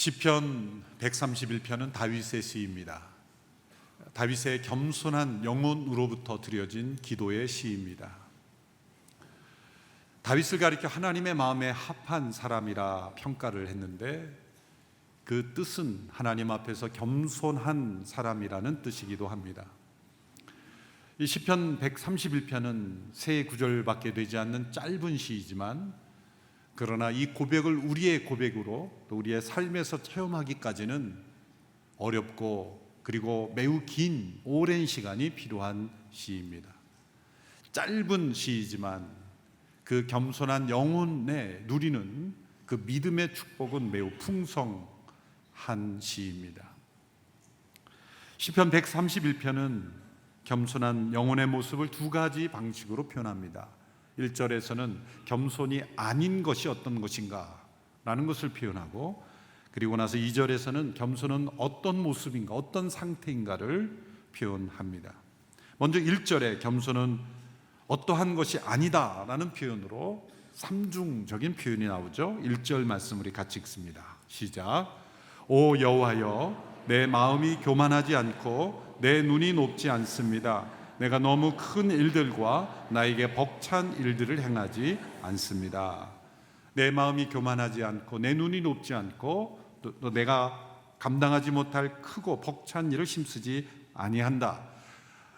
시편 131편은 다윗의 시입니다. 다윗의 겸손한 영혼으로부터 드려진 기도의 시입니다. 다윗을 가리켜 하나님의 마음에 합한 사람이라 평가를 했는데 그 뜻은 하나님 앞에서 겸손한 사람이라는 뜻이기도 합니다. 이 시편 131편은 세 구절밖에 되지 않는 짧은 시이지만 그러나 이 고백을 우리의 고백으로 또 우리의 삶에서 체험하기까지는 어렵고 그리고 매우 긴 오랜 시간이 필요한 시입니다. 짧은 시이지만 그 겸손한 영혼에 누리는 그 믿음의 축복은 매우 풍성한 시입니다. 시편 131편은 겸손한 영혼의 모습을 두 가지 방식으로 표현합니다. 1절에서는 겸손이 아닌 것이 어떤 것인가 라는 것을 표현하고, 그리고 나서 2절에서는 겸손은 어떤 모습인가, 어떤 상태인가를 표현합니다. 먼저 1절에 겸손은 어떠한 것이 아니다 라는 표현으로 삼중적인 표현이 나오죠. 1절 말씀 우리 같이 읽습니다. 시작. 오 여호와여, 내 마음이 교만하지 않고 내 눈이 높지 않습니다. 내가 너무 큰 일들과 나에게 벅찬 일들을 행하지 않습니다. 내 마음이 교만하지 않고 내 눈이 높지 않고 또 내가 감당하지 못할 크고 벅찬 일을 힘쓰지 아니한다.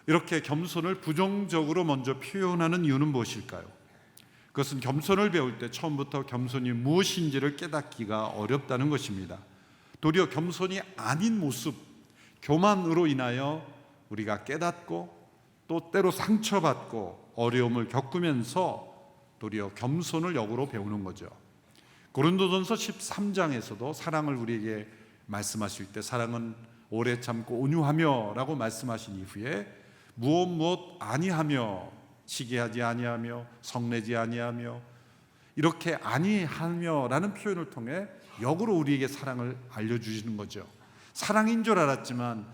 이렇게 겸손을 부정적으로 먼저 표현하는 이유는 무엇일까요? 그것은 겸손을 배울 때 처음부터 겸손이 무엇인지를 깨닫기가 어렵다는 것입니다. 도리어 겸손이 아닌 모습, 교만으로 인하여 우리가 깨닫고 또 때로 상처받고 어려움을 겪으면서 도리어 겸손을 역으로 배우는 거죠. 고린도전서 13장에서도 사랑을 우리에게 말씀하실 때 사랑은 오래 참고 온유하며 라고 말씀하신 이후에 무엇 아니하며 시기하지 아니하며 성내지 아니하며 이렇게 아니하며 라는 표현을 통해 역으로 우리에게 사랑을 알려주시는 거죠. 사랑인 줄 알았지만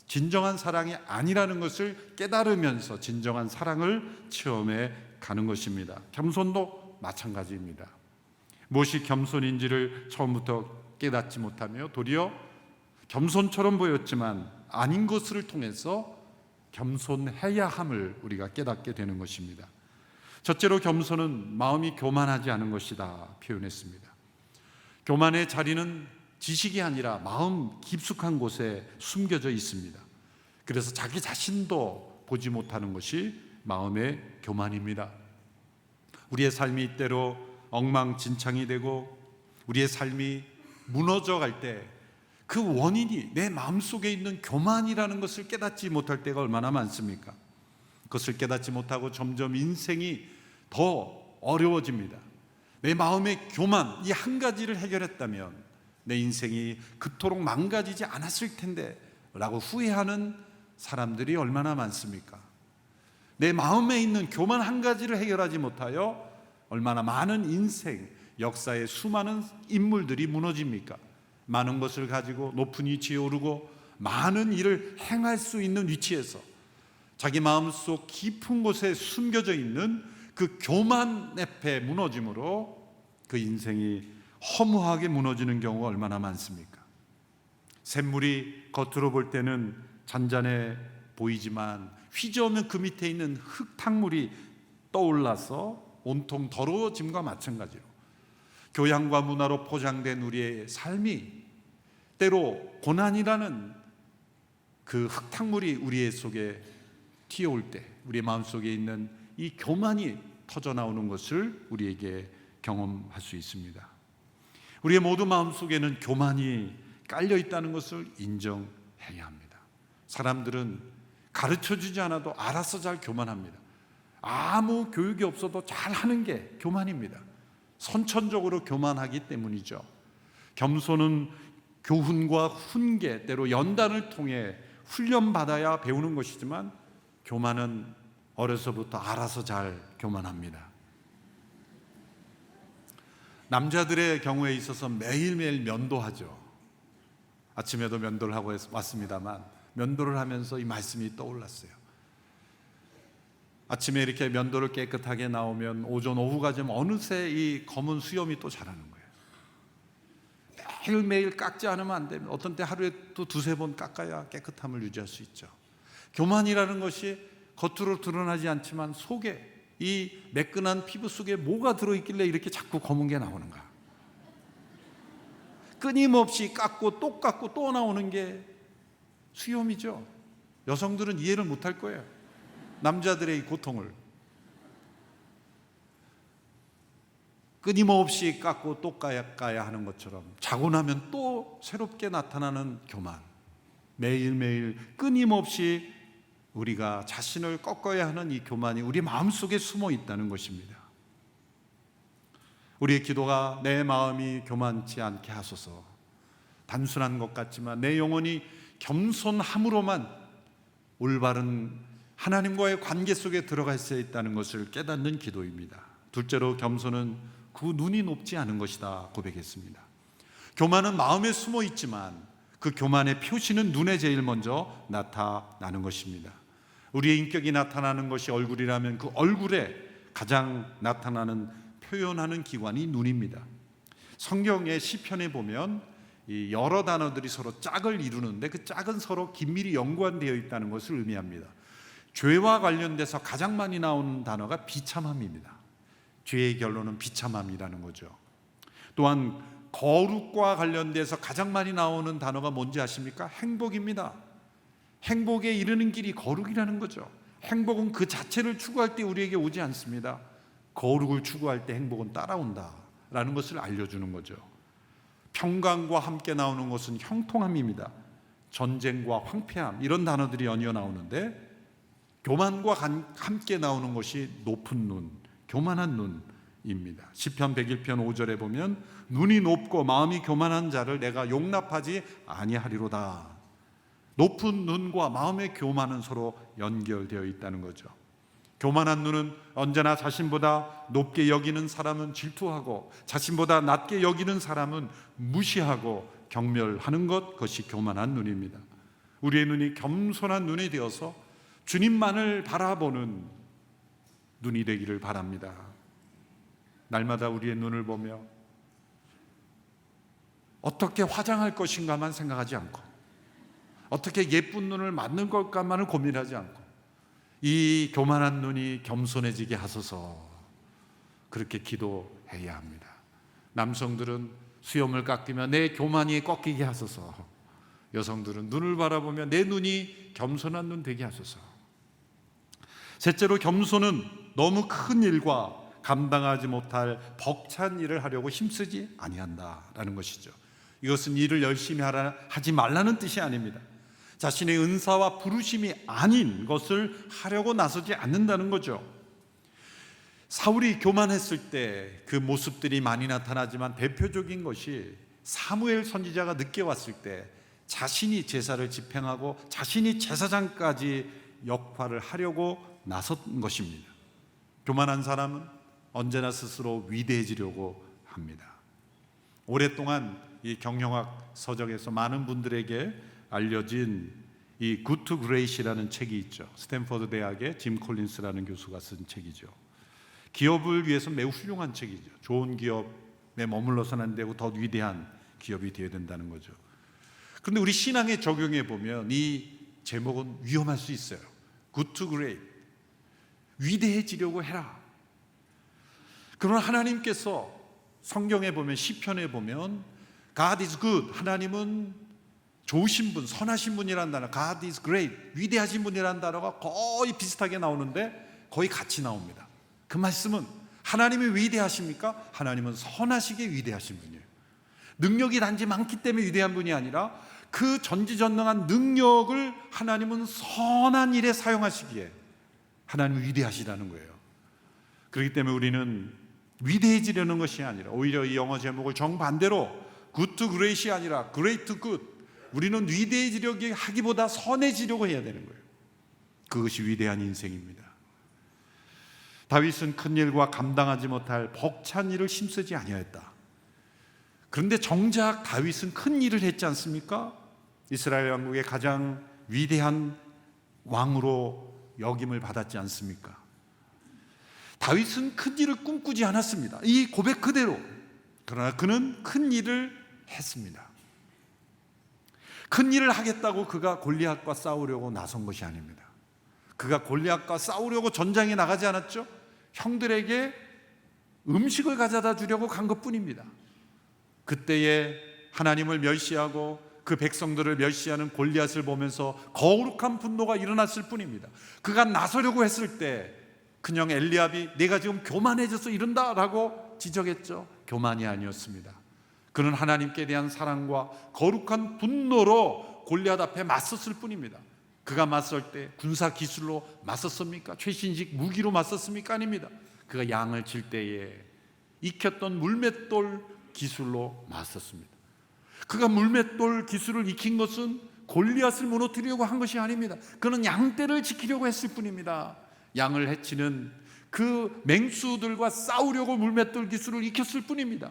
진정한 사랑이 아니라는 것을 깨달으면서 진정한 사랑을 체험해 가는 것입니다. 겸손도 마찬가지입니다. 무엇이 겸손인지를 처음부터 깨닫지 못하며 도리어 겸손처럼 보였지만 아닌 것을 통해서 겸손해야 함을 우리가 깨닫게 되는 것입니다. 첫째로 겸손은 마음이 교만하지 않은 것이다 표현했습니다. 교만의 자리는 지식이 아니라 마음 깊숙한 곳에 숨겨져 있습니다. 그래서 자기 자신도 보지 못하는 것이 마음의 교만입니다. 우리의 삶이 때로 엉망진창이 되고 우리의 삶이 무너져 갈 때 그 원인이 내 마음속에 있는 교만이라는 것을 깨닫지 못할 때가 얼마나 많습니까? 그것을 깨닫지 못하고 점점 인생이 더 어려워집니다. 내 마음의 교만, 이 한 가지를 해결했다면 내 인생이 그토록 망가지지 않았을 텐데 라고 후회하는 사람들이 얼마나 많습니까? 내 마음에 있는 교만 한 가지를 해결하지 못하여 얼마나 많은 인생, 역사의 수많은 인물들이 무너집니까? 많은 것을 가지고 높은 위치에 오르고 많은 일을 행할 수 있는 위치에서 자기 마음속 깊은 곳에 숨겨져 있는 그 교만 앞에 무너짐으로 그 인생이 허무하게 무너지는 경우가 얼마나 많습니까? 샘물이 겉으로 볼 때는 잔잔해 보이지만 휘저으면 그 밑에 있는 흙탕물이 떠올라서 온통 더러워짐과 마찬가지로 교양과 문화로 포장된 우리의 삶이 때로 고난이라는 그 흙탕물이 우리의 속에 튀어올 때 우리의 마음속에 있는 이 교만이 터져나오는 것을 우리에게 경험할 수 있습니다. 우리의 모두 마음속에는 교만이 깔려 있다는 것을 인정해야 합니다. 사람들은 가르쳐주지 않아도 알아서 잘 교만합니다. 아무 교육이 없어도 잘하는 게 교만입니다. 선천적으로 교만하기 때문이죠. 겸손은 교훈과 훈계, 때로 연단을 통해 훈련받아야 배우는 것이지만 교만은 어려서부터 알아서 잘 교만합니다. 남자들의 경우에 있어서 매일매일 면도하죠. 아침에도 면도를 하고 왔습니다만 면도를 하면서 이 말씀이 떠올랐어요. 아침에 이렇게 면도를 깨끗하게 나오면 오전 오후가 되면 어느새 이 검은 수염이 또 자라는 거예요. 매일매일 깎지 않으면 안 됩니다. 어떤 때 하루에 또 두세 번 깎아야 깨끗함을 유지할 수 있죠. 교만이라는 것이 겉으로 드러나지 않지만 속에, 이 매끈한 피부 속에 뭐가 들어있길래 이렇게 자꾸 검은 게 나오는가. 끊임없이 깎고 또 나오는 게 수염이죠. 여성들은 이해를 못할 거예요, 남자들의 이 고통을. 끊임없이 깎고 또 깎아야 하는 것처럼 자고 나면 또 새롭게 나타나는 교만, 매일매일 끊임없이 우리가 자신을 꺾어야 하는 이 교만이 우리 마음속에 숨어 있다는 것입니다. 우리의 기도가 내 마음이 교만치 않게 하소서. 단순한 것 같지만 내 영혼이 겸손함으로만 올바른 하나님과의 관계 속에 들어갈 수 있다는 것을 깨닫는 기도입니다. 둘째로, 겸손은 그 눈이 높지 않은 것이다 고백했습니다. 교만은 마음에 숨어 있지만 그 교만의 표시는 눈에 제일 먼저 나타나는 것입니다. 우리의 인격이 나타나는 것이 얼굴이라면 그 얼굴에 가장 나타나는, 표현하는 기관이 눈입니다. 성경의 시편에 보면 이 여러 단어들이 서로 짝을 이루는데 그 짝은 서로 긴밀히 연관되어 있다는 것을 의미합니다. 죄와 관련돼서 가장 많이 나오는 단어가 비참함입니다. 죄의 결론은 비참함이라는 거죠. 또한 거룩과 관련돼서 가장 많이 나오는 단어가 뭔지 아십니까? 행복입니다. 행복에 이르는 길이 거룩이라는 거죠. 행복은 그 자체를 추구할 때 우리에게 오지 않습니다. 거룩을 추구할 때 행복은 따라온다라는 것을 알려주는 거죠. 평강과 함께 나오는 것은 형통함입니다. 전쟁과 황폐함, 이런 단어들이 연이어 나오는데 교만과 함께 나오는 것이 높은 눈, 교만한 눈입니다. 시편 101편 5절에 보면 눈이 높고 마음이 교만한 자를 내가 용납하지 아니하리로다. 높은 눈과 마음의 교만은 서로 연결되어 있다는 거죠. 교만한 눈은 언제나 자신보다 높게 여기는 사람은 질투하고 자신보다 낮게 여기는 사람은 무시하고 경멸하는 것, 그것이 교만한 눈입니다. 우리의 눈이 겸손한 눈이 되어서 주님만을 바라보는 눈이 되기를 바랍니다. 날마다 우리의 눈을 보며 어떻게 화장할 것인가만 생각하지 않고 어떻게 예쁜 눈을 만든 걸까만을 고민하지 않고 이 교만한 눈이 겸손해지게 하소서, 그렇게 기도해야 합니다. 남성들은 수염을 깎으며 내 교만이 꺾이게 하소서, 여성들은 눈을 바라보며 내 눈이 겸손한 눈 되게 하소서. 셋째로, 겸손은 너무 큰 일과 감당하지 못할 벅찬 일을 하려고 힘쓰지 아니한다라는 것이죠. 이것은 일을 열심히 하지 말라는 뜻이 아닙니다. 자신의 은사와 부르심이 아닌 것을 하려고 나서지 않는다는 거죠. 사울이 교만했을 때 그 모습들이 많이 나타나지만 대표적인 것이 사무엘 선지자가 늦게 왔을 때 자신이 제사를 집행하고 자신이 제사장까지 역할을 하려고 나선 것입니다. 교만한 사람은 언제나 스스로 위대해지려고 합니다. 오랫동안 이 경영학 서적에서 많은 분들에게 알려진 이 굿 투 그레이시라는 책이 있죠. 스탠퍼드 대학의 짐 콜린스라는 교수가 쓴 책이죠. 기업을 위해서 매우 훌륭한 책이죠. 좋은 기업에 머물러서는 안 되고 더 위대한 기업이 되어야 된다는 거죠. 그런데 우리 신앙에 적용해 보면 이 제목은 위험할 수 있어요. Good to great, 위대해지려고 해라. 그러나 하나님께서 성경에 보면, 시편에 보면 God is good, 하나님은 좋으신 분, 선하신 분이라는 단어, God is great, 위대하신 분이라는 단어가 거의 비슷하게 나오는데 거의 같이 나옵니다. 그 말씀은 하나님이 위대하십니까? 하나님은 선하시게 위대하신 분이에요. 능력이 단지 많기 때문에 위대한 분이 아니라 그 전지전능한 능력을 하나님은 선한 일에 사용하시기에 하나님은 위대하시다는 거예요. 그렇기 때문에 우리는 위대해지려는 것이 아니라 오히려 이 영어 제목을 정반대로 good to great이 아니라 great to good, 우리는 위대해지려고 하기보다 선해지려고 해야 되는 거예요. 그것이 위대한 인생입니다. 다윗은 큰 일과 감당하지 못할 벅찬 일을 힘쓰지 아니하였다. 그런데 정작 다윗은 큰 일을 했지 않습니까? 이스라엘 왕국의 가장 위대한 왕으로 역임을 받았지 않습니까? 다윗은 큰 일을 꿈꾸지 않았습니다. 이 고백 그대로. 그러나 그는 큰 일을 했습니다. 큰 일을 하겠다고 그가 골리앗과 싸우려고 나선 것이 아닙니다. 그가 골리앗과 싸우려고 전장에 나가지 않았죠. 형들에게 음식을 가져다 주려고 간 것뿐입니다. 그때에 하나님을 멸시하고 그 백성들을 멸시하는 골리앗을 보면서 거룩한 분노가 일어났을 뿐입니다. 그가 나서려고 했을 때 그냥 엘리압이 내가 지금 교만해져서 이른다라고 지적했죠. 교만이 아니었습니다. 그는 하나님께 대한 사랑과 거룩한 분노로 골리앗 앞에 맞섰을 뿐입니다. 그가 맞설 때 군사 기술로 맞섰습니까? 최신식 무기로 맞섰습니까? 아닙니다. 그가 양을 칠 때에 익혔던 물맷돌 기술로 맞섰습니다. 그가 물맷돌 기술을 익힌 것은 골리앗을 무너뜨리려고 한 것이 아닙니다. 그는 양떼를 지키려고 했을 뿐입니다. 양을 해치는 그 맹수들과 싸우려고 물맷돌 기술을 익혔을 뿐입니다.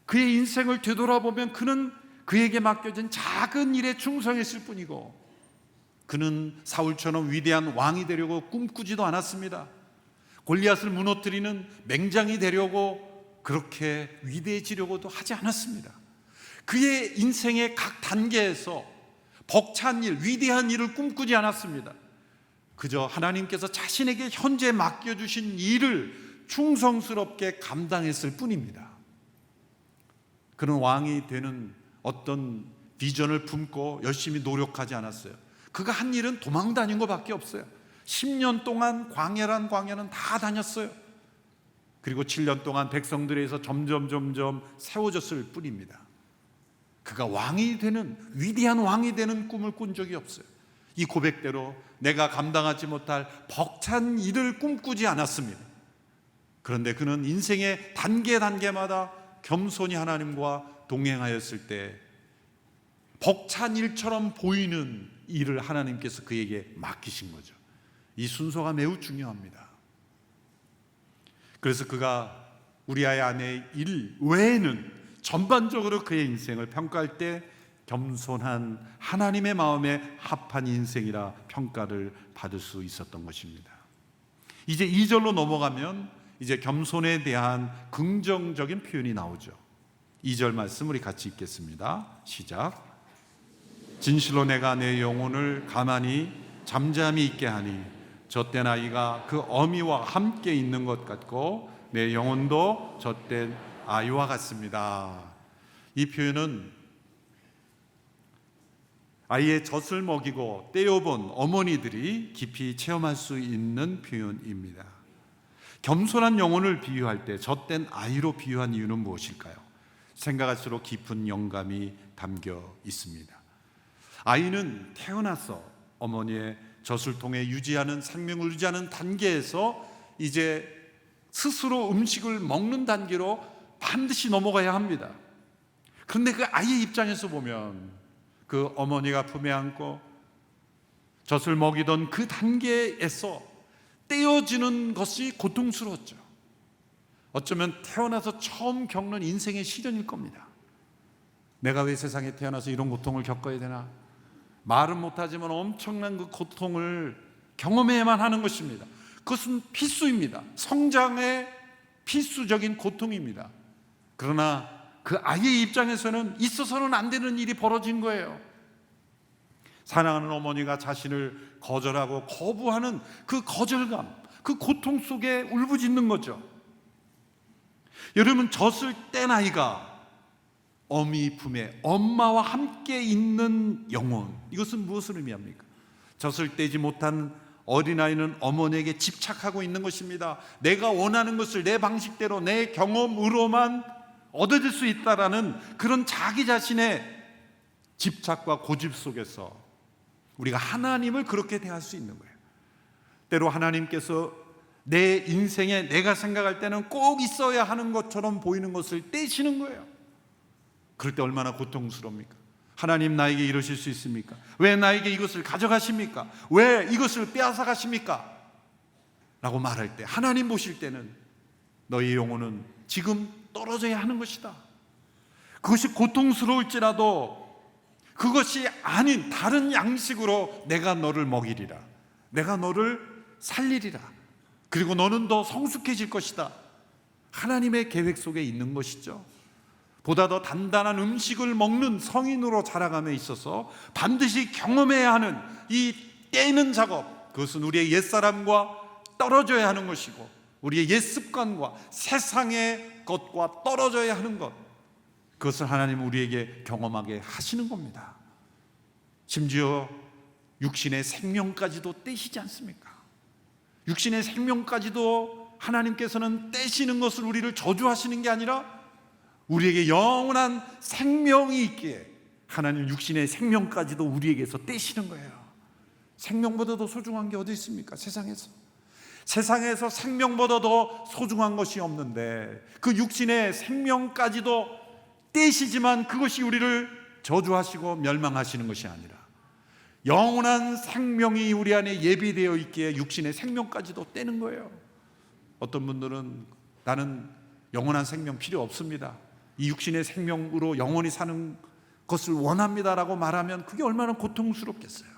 그의 인생을 되돌아보면 그는 그에게 맡겨진 작은 일에 충성했을 뿐이고, 그는 사울처럼 위대한 왕이 되려고 꿈꾸지도 않았습니다. 골리앗을 무너뜨리는 맹장이 되려고 그렇게 위대해지려고도 하지 않았습니다. 그의 인생의 각 단계에서 벅찬 일, 위대한 일을 꿈꾸지 않았습니다. 그저 하나님께서 자신에게 현재 맡겨주신 일을 충성스럽게 감당했을 뿐입니다. 그는 왕이 되는 어떤 비전을 품고 열심히 노력하지 않았어요. 그가 한 일은 도망 다닌 것밖에 없어요. 10년 동안 광야는 다 다녔어요. 그리고 7년 동안 백성들에서 점점 세워졌을 뿐입니다. 그가 왕이 되는, 위대한 왕이 되는 꿈을 꾼 적이 없어요. 이 고백대로 내가 감당하지 못할 벅찬 일을 꿈꾸지 않았습니다. 그런데 그는 인생의 단계마다 겸손히 하나님과 동행하였을 때 벅찬 일처럼 보이는 일을 하나님께서 그에게 맡기신 거죠. 이 순서가 매우 중요합니다. 그래서 그가 우리아의 아내의 일 외에는 전반적으로 그의 인생을 평가할 때 겸손한 하나님의 마음에 합한 인생이라 평가를 받을 수 있었던 것입니다. 이제 2절로 넘어가면 이제 겸손에 대한 긍정적인 표현이 나오죠. 2절 말씀 우리 같이 읽겠습니다. 시작. 진실로 내가 내 영혼을 가만히 잠잠히 있게 하니 젖된 아이가 그 어미와 함께 있는 것 같고 내 영혼도 젖된 아이와 같습니다. 이 표현은 아이의 젖을 먹이고 떼어본 어머니들이 깊이 체험할 수 있는 표현입니다. 겸손한 영혼을 비유할 때 젖된 아이로 비유한 이유는 무엇일까요? 생각할수록 깊은 영감이 담겨 있습니다. 아이는 태어나서 어머니의 젖을 통해 생명을 유지하는 단계에서 이제 스스로 음식을 먹는 단계로 반드시 넘어가야 합니다. 그런데 그 아이의 입장에서 보면 그 어머니가 품에 안고 젖을 먹이던 그 단계에서 떼어지는 것이 고통스러웠죠. 어쩌면 태어나서 처음 겪는 인생의 시련일 겁니다. 내가 왜 세상에 태어나서 이런 고통을 겪어야 되나? 말은 못하지만 엄청난 그 고통을 경험해야만 하는 것입니다. 그것은 필수입니다. 성장의 필수적인 고통입니다. 그러나 그 아이의 입장에서는 있어서는 안 되는 일이 벌어진 거예요. 사랑하는 어머니가 자신을 거절하고 거부하는 그 거절감, 그 고통 속에 울부짖는 거죠. 여러분, 젖을 뗀 아이가 어미 품에 엄마와 함께 있는 영혼, 이것은 무엇을 의미합니까? 젖을 떼지 못한 어린아이는 어머니에게 집착하고 있는 것입니다. 내가 원하는 것을 내 방식대로 내 경험으로만 얻어질 수 있다라는 그런 자기 자신의 집착과 고집 속에서 우리가 하나님을 그렇게 대할 수 있는 거예요. 때로 하나님께서 내 인생에 내가 생각할 때는 꼭 있어야 하는 것처럼 보이는 것을 떼시는 거예요. 그럴 때 얼마나 고통스럽습니까? 하나님, 나에게 이러실 수 있습니까? 왜 나에게 이것을 가져가십니까? 왜 이것을 빼앗아 가십니까? 라고 말할 때, 하나님 보실 때는 너희 영혼은 지금 떨어져야 하는 것이다. 그것이 고통스러울지라도 그것이 아닌 다른 양식으로 내가 너를 먹이리라, 내가 너를 살리리라, 그리고 너는 더 성숙해질 것이다. 하나님의 계획 속에 있는 것이죠. 보다 더 단단한 음식을 먹는 성인으로 자라감에 있어서 반드시 경험해야 하는 이 떼는 작업, 그것은 우리의 옛사람과 떨어져야 하는 것이고 우리의 옛습관과 세상의 것과 떨어져야 하는 것, 그것을 하나님은 우리에게 경험하게 하시는 겁니다. 심지어 육신의 생명까지도 떼시지 않습니까? 육신의 생명까지도 하나님께서는 떼시는 것을 우리를 저주하시는 게 아니라 우리에게 영원한 생명이 있기에 하나님 육신의 생명까지도 우리에게서 떼시는 거예요. 생명보다 더 소중한 게 어디 있습니까? 세상에서 생명보다 더 소중한 것이 없는데 그 육신의 생명까지도 떼시지만 그것이 우리를 저주하시고 멸망하시는 것이 아니라 영원한 생명이 우리 안에 예비되어 있기에 육신의 생명까지도 떼는 거예요. 어떤 분들은 나는 영원한 생명 필요 없습니다, 이 육신의 생명으로 영원히 사는 것을 원합니다라고 말하면 그게 얼마나 고통스럽겠어요.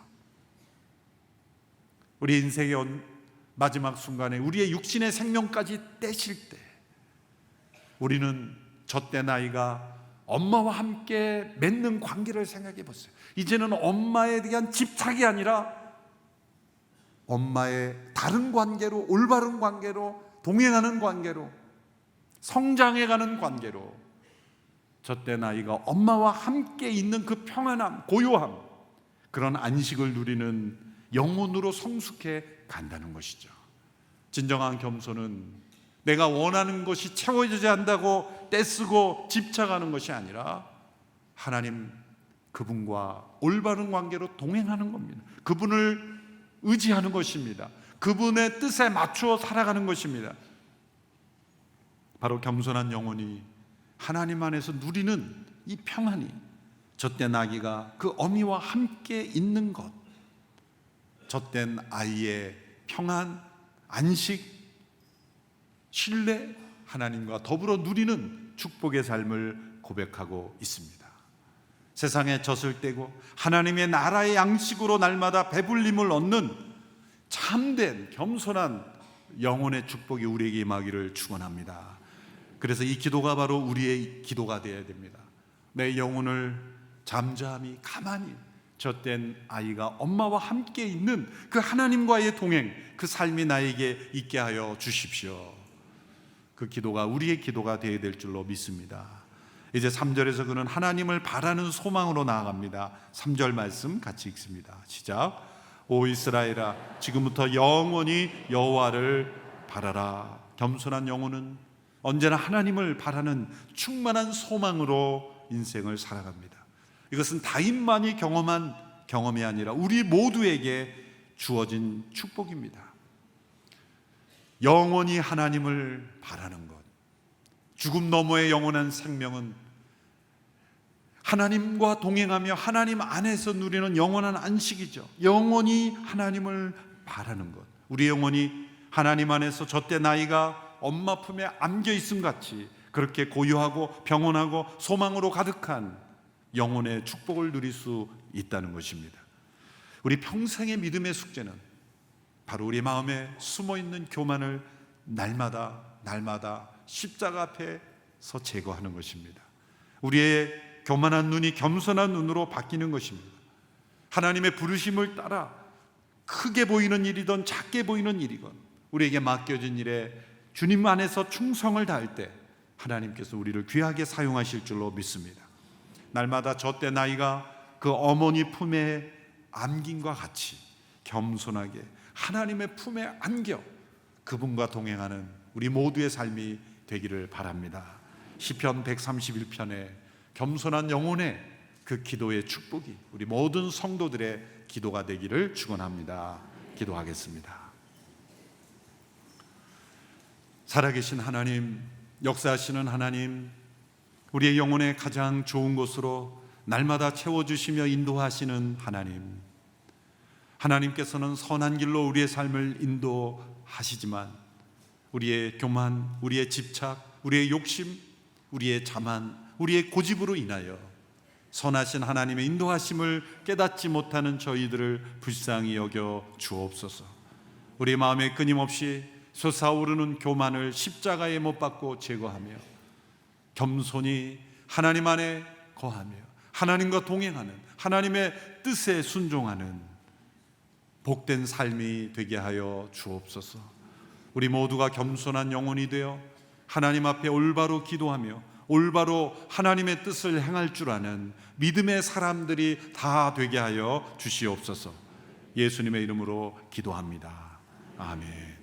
우리 인생의 마지막 순간에 우리의 육신의 생명까지 떼실 때 우리는 젖대 나이가 엄마와 함께 맺는 관계를 생각해 보세요. 이제는 엄마에 대한 집착이 아니라 엄마의 다른 관계로, 올바른 관계로, 동행하는 관계로, 성장해가는 관계로 젖대 나이가 엄마와 함께 있는 그 평안함, 고요함, 그런 안식을 누리는 영혼으로 성숙해 간다는 것이죠. 진정한 겸손은 내가 원하는 것이 채워지지 않는다고 떼쓰고 집착하는 것이 아니라 하나님 그분과 올바른 관계로 동행하는 겁니다. 그분을 의지하는 것입니다. 그분의 뜻에 맞추어 살아가는 것입니다. 바로 겸손한 영혼이 하나님 안에서 누리는 이 평안이 젖된 아기가 그 어미와 함께 있는 것, 젖된 아이의 평안, 안식, 신뢰, 하나님과 더불어 누리는 축복의 삶을 고백하고 있습니다. 세상에 젖을 떼고 하나님의 나라의 양식으로 날마다 배불림을 얻는 참된 겸손한 영혼의 축복이 우리에게 임하기를 축원합니다. 그래서 이 기도가 바로 우리의 기도가 되어야 됩니다. 내 영혼을 잠잠히 가만히 젖된 아이가 엄마와 함께 있는 그 하나님과의 동행, 그 삶이 나에게 있게 하여 주십시오. 그 기도가 우리의 기도가 되어야 될 줄로 믿습니다. 이제 3절에서 그는 하나님을 바라는 소망으로 나아갑니다. 3절 말씀 같이 읽습니다. 시작. 오 이스라엘아, 지금부터 영원히 여호와를 바라라. 겸손한 영혼은 언제나 하나님을 바라는 충만한 소망으로 인생을 살아갑니다. 이것은 다윗만이 경험한 경험이 아니라 우리 모두에게 주어진 축복입니다. 영원히 하나님을 바라는 것, 죽음 너머의 영원한 생명은 하나님과 동행하며 하나님 안에서 누리는 영원한 안식이죠. 영원히 하나님을 바라는 것, 우리 영혼이 하나님 안에서 젖대 나이가 엄마 품에 안겨 있음 같이 그렇게 고요하고 평온하고 소망으로 가득한 영혼의 축복을 누릴 수 있다는 것입니다. 우리 평생의 믿음의 숙제는 바로 우리 마음에 숨어있는 교만을 날마다 십자가 앞에서 제거하는 것입니다. 우리의 교만한 눈이 겸손한 눈으로 바뀌는 것입니다. 하나님의 부르심을 따라 크게 보이는 일이든 작게 보이는 일이건 우리에게 맡겨진 일에 주님 안에서 충성을 다할 때 하나님께서 우리를 귀하게 사용하실 줄로 믿습니다. 날마다 젖대 나이가 그 어머니 품에 안김과 같이 겸손하게 하나님의 품에 안겨 그분과 동행하는 우리 모두의 삶이 되기를 바랍니다. 시편 131편에 겸손한 영혼의 그 기도의 축복이 우리 모든 성도들의 기도가 되기를 축원합니다. 기도하겠습니다. 살아계신 하나님, 역사하시는 하나님, 우리의 영혼의 가장 좋은 곳으로 날마다 채워주시며 인도하시는 하나님, 하나님께서는 선한 길로 우리의 삶을 인도하시지만 우리의 교만, 우리의 집착, 우리의 욕심, 우리의 자만, 우리의 고집으로 인하여 선하신 하나님의 인도하심을 깨닫지 못하는 저희들을 불쌍히 여겨 주옵소서. 우리 마음에 끊임없이 솟아오르는 교만을 십자가에 못 박고 제거하며 겸손히 하나님 안에 거하며 하나님과 동행하는, 하나님의 뜻에 순종하는 복된 삶이 되게 하여 주옵소서. 우리 모두가 겸손한 영혼이 되어 하나님 앞에 올바로 기도하며 올바로 하나님의 뜻을 행할 줄 아는 믿음의 사람들이 다 되게 하여 주시옵소서. 예수님의 이름으로 기도합니다. 아멘.